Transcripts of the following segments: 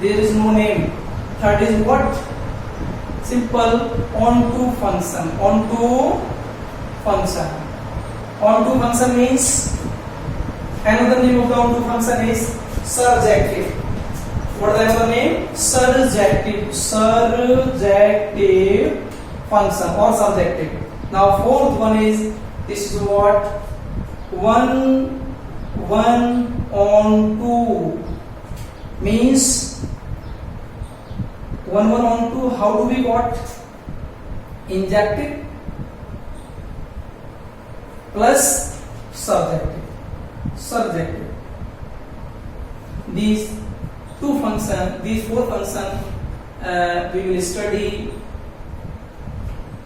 there is no name. Third is what? Simple onto function. Onto function. Onto function means, another name of the onto function is surjective. What is the other name? Surjective. Surjective function or subjective. Now fourth one is, this is what? One on two means one on two. How do we got? Injective plus subjective. Subjective. These two function, these four function we will study,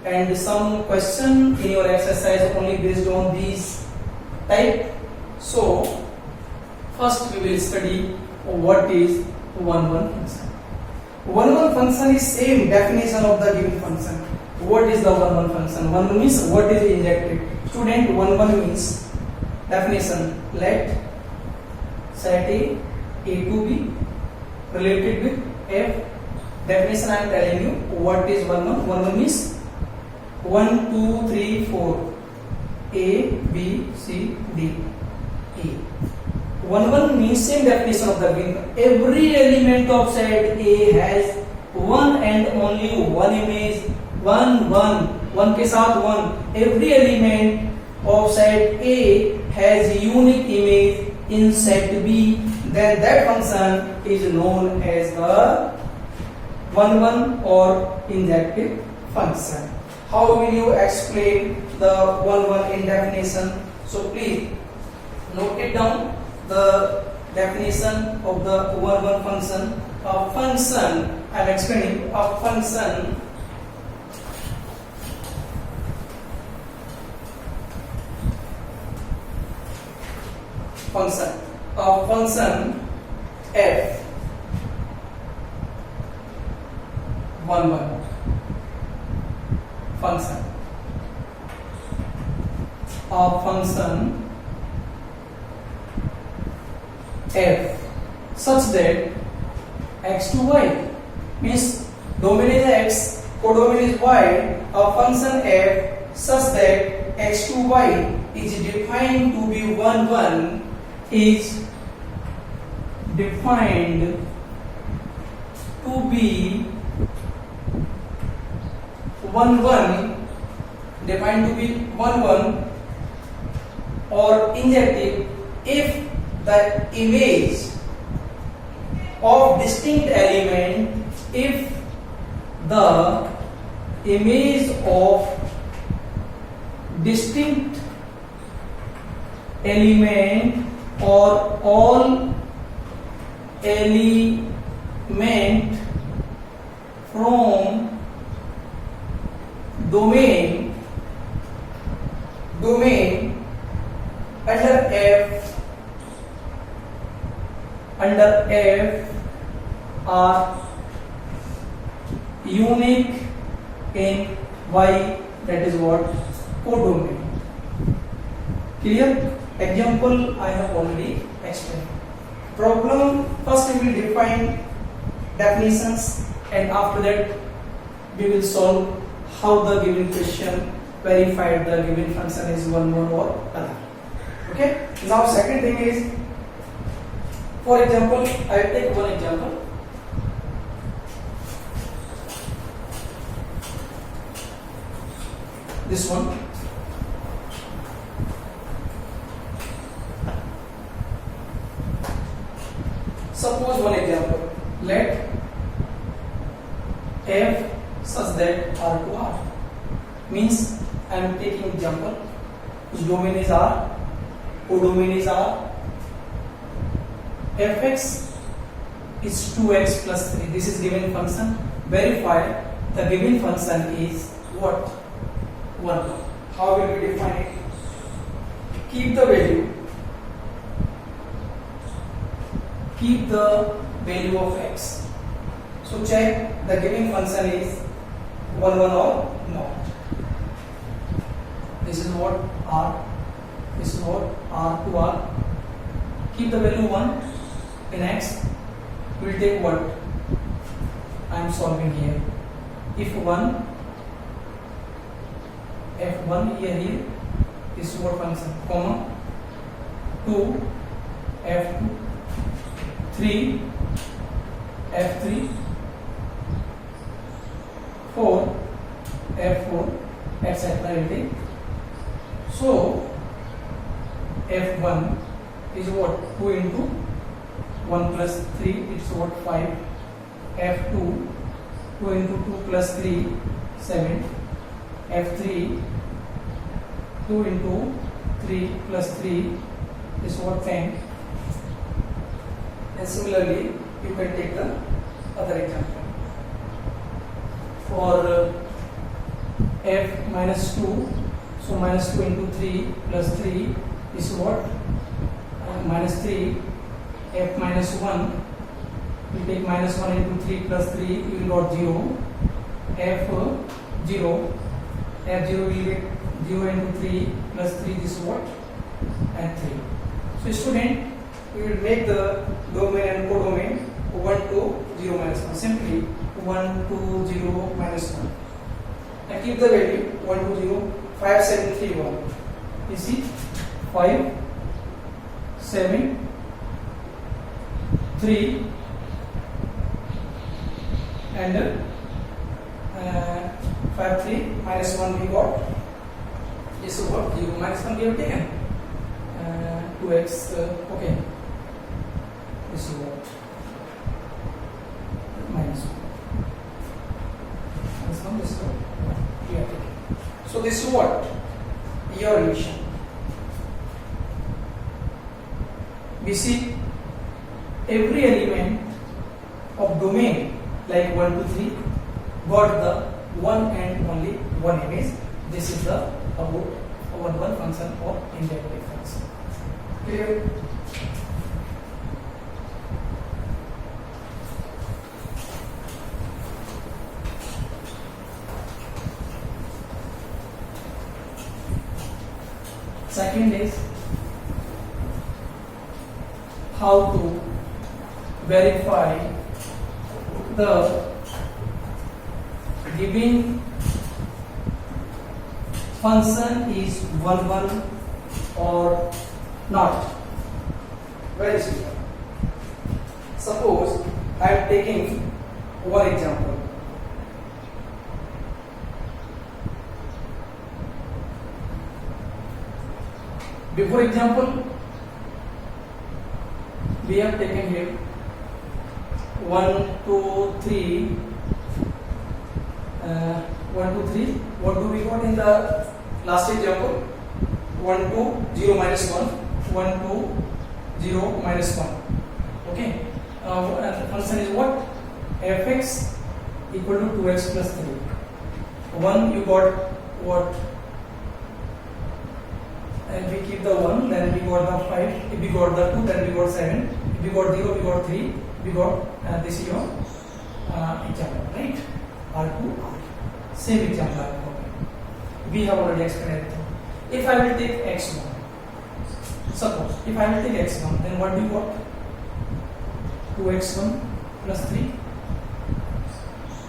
and some question in your exercise only based on these type. So first we will study what is one function. One function is same definition of the given function. What is the one function? One means what is injective. Student, one means definition. Let set A to B related with F. Definition I am telling you. What is one? One means 1, 2, 3, 4. A, B, C, D, E. One means same definition of the given. Every element of set A has one and only one image. One के साथ one. Every element of set A has unique image in set B. Then that function is known as the one or injective function. How will you explain the one in definition? So please note it down. The definition of the one function. A function, I am explaining, a function a function f one function, a function f such that x to y means domain is x, codomain is y. A function f such that x to y is defined to be 1 is defined to be 1 defined to be 1 or injective if the image of distinct element, if the image of distinct element or all element from domain under F are unique in Y, that is what? Codomain. Clear? Example I have already explained. Problem, first we will define definitions, and after that we will solve how the given question verified the given function is one or other. Okay? Now second thing is, for example, I will take one example. This one. Suppose one example. Let f such that R to R. Means I am taking example. Whose domain is R, codomain is R. Fx is 2x plus 3. This is given function. Verify the given function is what? 1. How will we define it? Keep the value. Keep the value of x. So check the given function is 1 or not. This is what R. This is what R to R. Keep the value 1 in x. we'll take what I am solving here. If 1 f1 here is what function, comma 2 f2 3 f3 4 f4 etc. will take. So f1 is what 2 into 1 plus 3, it's what 5. f2 2 into 2 plus 3 7. f3 2 into 3 plus 3 is what 10. And similarly you can take the other example for f minus 2. So minus 2 into 3 plus 3 is what minus 3. F minus 1, we take minus 1 into 3 plus 3, you will got 0. f0 will get 0 into 3 plus 3, this is what, and 3. So student, we will make the domain and codomain 1 to 0 minus 1, simply 1 to 0 minus 1. Now keep the value 1 to 0, 5 7 3 1. You see 5 7 3 and 5 3 minus 1 we got. This is what 0 minus 1 we have taken. 2x okay. This is what minus 1. Minus 1 this is what we have taken. So this is what your relation. We see every element of domain like 1 to 3 got the one and only one image. This is the about one function or injective function. Clear? Second is how to verify the given function is 1 or not. Very simple. Suppose I am taking one example. Before example, we have taken here 1 2 3 1 2 3. What do we got in the last example? 1 2 0 minus 1 1 2 0 minus 1. Okay, the function is what? Fx equal to 2x plus 3. 1 you got what? And we keep the 1, then we got the 5, if we got the 2, then we got 7, if we got 0, we got 3, we got this is your example, right? R2, R. Same example. We have already explained everything. If I will take x1, suppose, if I will take x1, then what do you got? 2x1 plus 3.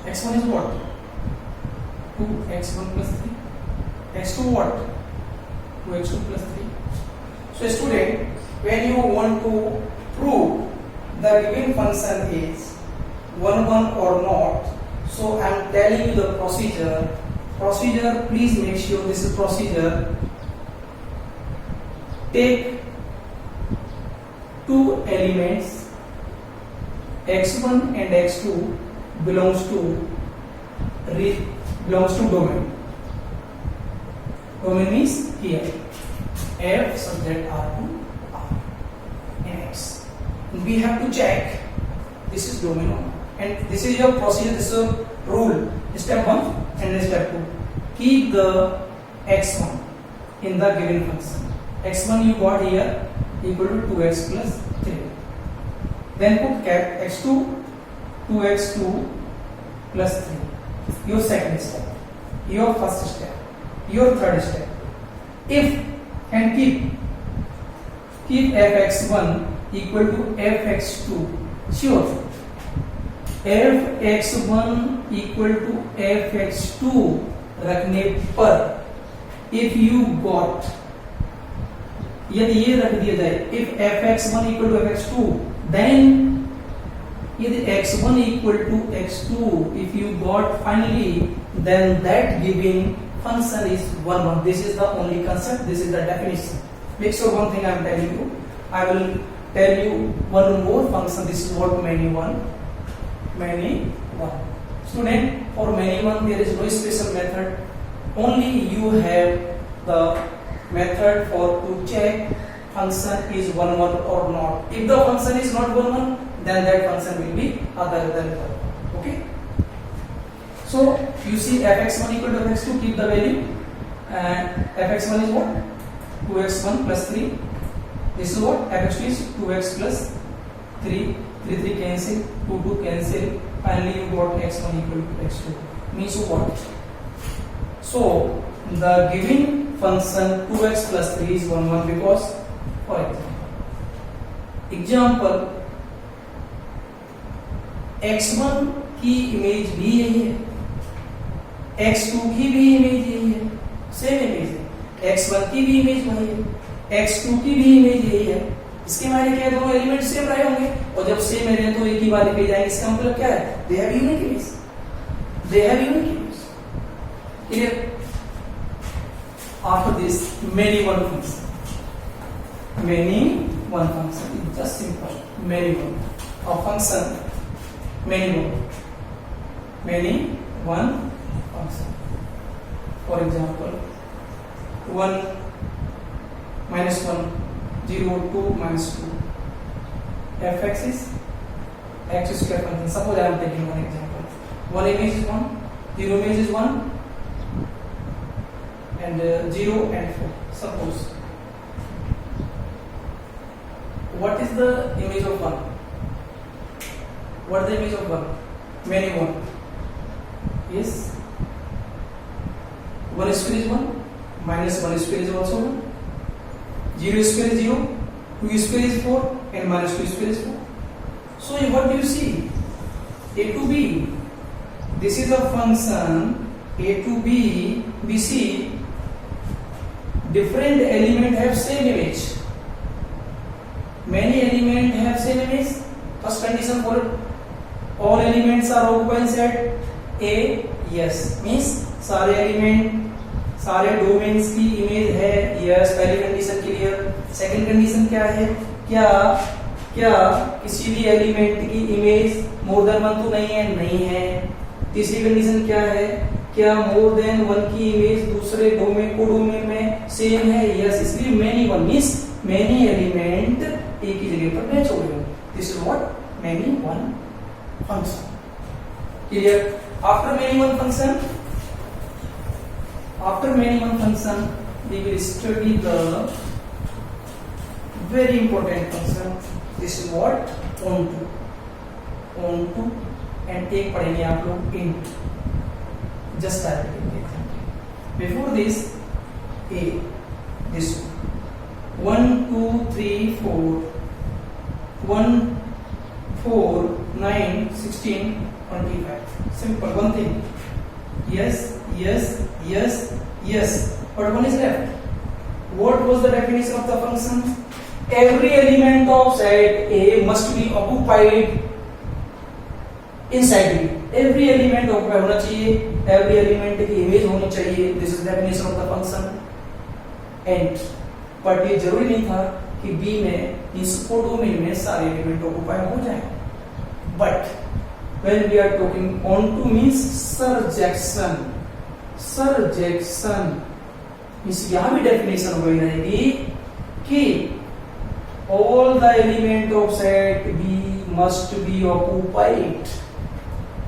x1 is what? 2x1 plus 3. x2 what? 2x2 plus 3. So student, when you want to prove the given function is 1 or not, so I am telling you the procedure. Procedure, please make sure this is procedure. Take two elements, x1 and x2 belongs to domain. Domain means here f subject R2 R and x. And we have to check this is domain 1. And this is your procedure, this is a rule. Step 1 and step 2. Keep the x1 in the given function. x1 you got here equal to 2x plus 3. Then put cap x2, 2x2 plus 3. Your second step. Your first step. Your third step. If and keep fx1 equal to fx2. Sure. fx1 equal to fx2 रखने पर if you got, यदि ये रख दिया जाए if fx1 equal to fx2 then यदि x1 equal to x2 if you got finally then that given function is 1 1. This is the only concept, this is the definition. Make sure one thing I am telling you, I will tell you one more function. This is what many one. Student, for many one there is no special method, only you have the method for to check function is 1 1 or not. If the function is not 1 1, then that function will be other than 1. Okay, so you see fx1 equal to fx2, keep the value, and fx1 is what, 2x1 plus 3. This is what, fx2 is 2x plus 3, 3 cancel, 2 cancel, finally you got x1 equal to x2. Means what, so the given function 2x plus 3 is 1 1 because, for example x1 की image भी यही है, x2 की भी image यही है, same image है, x1 की भी इमेज वही है, x2 की भी इमेज यही है. इसके मायने क्या है, दोनों एलिमेंट सेम रहे होंगे, और जब सेम रहे तो एक ही बार पे जाएंगे. इसका मतलब क्या है, they have unique image, they have unique image. Clear? After this many one function, many one function is just simple, many one, a function many one function. For example, 1 minus 1, 0 2 minus 2, fx is x square function. Suppose I am taking one example, one image is 1, 0 image is 1, and 0 and 4. Suppose, what is the image of 1? What is the image of 1? Many one. Yes. 1 square is 1. Minus 1 square is also 1. 0 square is 0. 2 square is 4. And minus 2 square is 4. So what do you see? A to B. This is a function A to B. We see different element have same image. Many element have same image. First condition for it. All elements are occupied set A. Yes, means सारे element सारे domains की image है. Yes, पहली condition clear. Second condition क्या है, क्या किसी भी एलिमेंट की इमेज मोर देन 1 तो नहीं है, नहीं है. तीसरी कंडीशन क्या है, क्या मोर देन 1 की इमेज दूसरे डोमेन को डोमेन में सेम है. यस, इसलिए many one means many element एक ही जगह पर मैच हो गए. This is what many one function. Clear? After many one function, we will study the very important function. This is what, onto, and एक पढ़ेंगे आप लोग into. Just start it. Before this, A, this 1 2 3 4, 1 4 9 16 25. Simple, one thing. Yes, yes, yes, yes. But one is left. What was the definition of the function? Every element of set A must be occupied inside B. Every element occupied होना चाहिए. Every element की image होनी चाहिए. This is the definition of the function. And but ये जरूरी नहीं था कि B में इस डोमेन में सारे एलिमेंट ऑक्युपाई हो जाए. But when we are talking onto means surjection means यहाँ भी डेफिनेशन वही रहेगी कि all the element of set B must be occupied.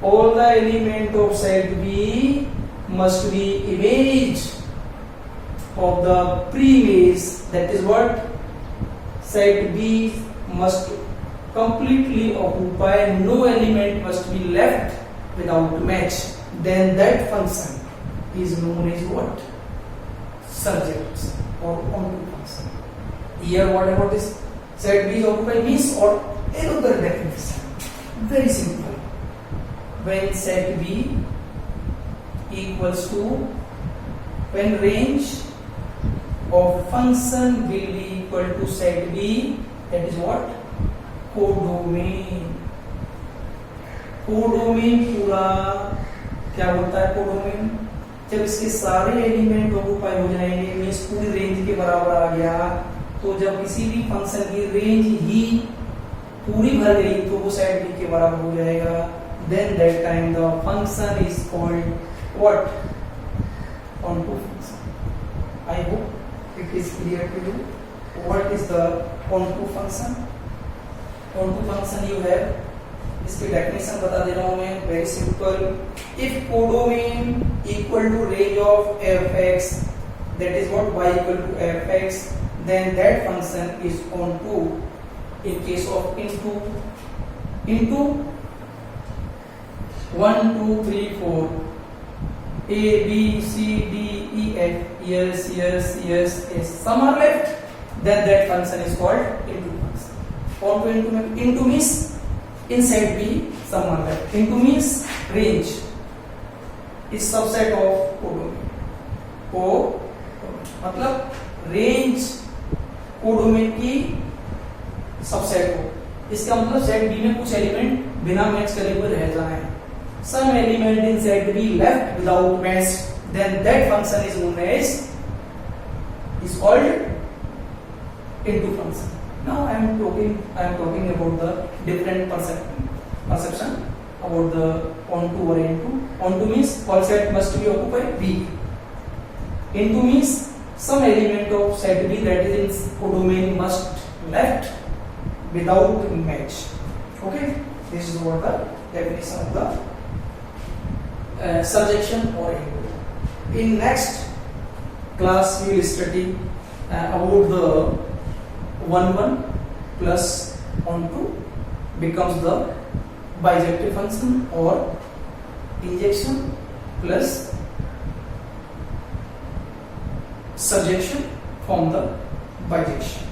All the element of set B must be image of the pre-image. That is what set B must completely occupy. No element must be left without match. Then that function is known as what? Surjection or onto function. Here what about this? Set B is occupied means or another definition. Very simple. when set B equals to, when range of function will be equal to set B, that is what? Codomain. Codomain पूरा क्या होता है? Codomain जब इसके सारे element occupy हो जाएंगे, means पूरी रेंज के बराबर आ गया, तो जब किसी भी फंक्शन की रेंज ही पूरी भर गई तो वो सेट बी के बराबर हो जाएगा. Then that time the function is called what? onto function. I hope it is clear to you. What is the onto function? Onto function you have, इसकी डेफिनेशन बता दे रहा हूं मैं. Very simple. If codomain equal to range of f(x), that is what y equal to f(x), then that function is onto. In case of into 1 2 3 4 A B C D E F, yes yes yes yes, some are left, then that function is called into function. Into means inside B some are left. Into means range is subset of codomain. मतलब range codomain की subset हो. इसका मतलब set B में कुछ element बिना match करे हुए रह जाए. Some element in set B left without match, then that function is known as, is called into function. Now I am talking about the different perception about the onto or into. Onto means all set must be occupied B. Into means some element of set B that is in codomain must left without match. Okay, this is what the definition of the surjection or into. In next class we will study about the 1 plus onto becomes the bijective function, or injection plus surjection from the bijection.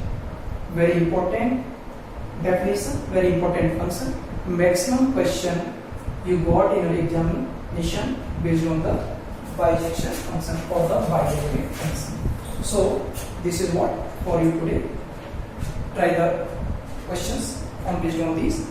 Very important definition, very important function. Maximum question you got in your examination based on the bijection function or the bijective function. So this is what for you today. Try the questions on based on these.